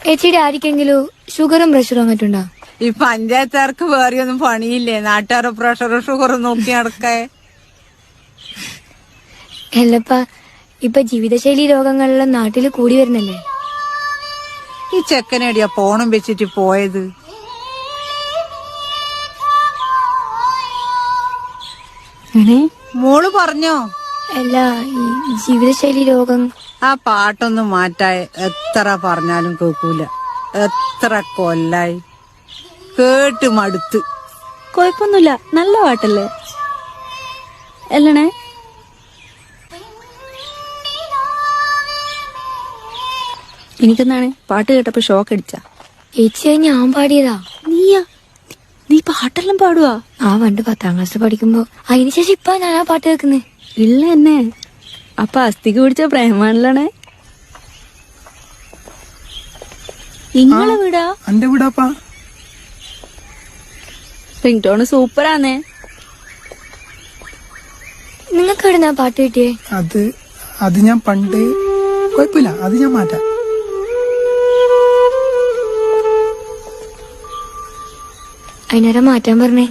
ചേച്ചിയുടെ ആർക്കെങ്കിലും ഷുഗറും പ്രഷറും അങ്ങോട്ടുണ്ടോ? ഈ പഞ്ചായത്തുകാർക്ക് വേറെ ഒന്നും പണിയില്ലേ? നാട്ടുകാരുടെ പ്രഷറും ഷുഗറും നോക്കി നടക്കേ. അല്ലപ്പ ഇപ്പൊ ജീവിതശൈലി രോഗങ്ങളെല്ലാം നാട്ടില് കൂടി വരുന്നല്ലേ. ഈ ചെക്കനടിയാ ഫോണും വെച്ചിട്ട് പോയത്. മോള് പറഞ്ഞോ? അല്ല, ഈ ജീവിതശൈലി രോഗം. ആ പാട്ടൊന്നും മാറ്റാൻ എത്ര പറഞ്ഞാലും കേൾക്കൂല. എത്ര കൊല്ലായി കേട്ട് മടുത്ത്. കൊഴപ്പൊന്നുമില്ല, നല്ല പാട്ടല്ലേ അല്ലണേ? എനിക്കെന്താണ് പാട്ട് കേട്ടപ്പോ ഷോക്ക് അടിച്ച? ചേച്ചി ഞാൻ പാടിയതാ. നീ പാട്ടെല്ലാം പാടുവാ? ആ പണ്ട് 10ാം ക്ലാസ് പഠിക്കുമ്പോ. അതിനുശേഷം ഇപ്പൊ ഞാനാ പാട്ട് കേൾക്കുന്നേ. ഇല്ല എന്നെ അപ്പൊ അസ്ഥിക്ക് പിടിച്ച പ്രേമാണല്ലേ? നിങ്ങളെ വീടാ? എന്റെ വീടാപ്പാ. Ring tone സൂപ്പറാന്നേ. നിങ്ങൾക്ക് എവിടുന്നാ പാട്ട് കിട്ടിയേ? അത് ഞാൻ പണ്ട്. കുഴപ്പമില്ല, അത് ഞാൻ മാറ്റാം. അതിനേരം മാറ്റാൻ പറഞ്ഞേ.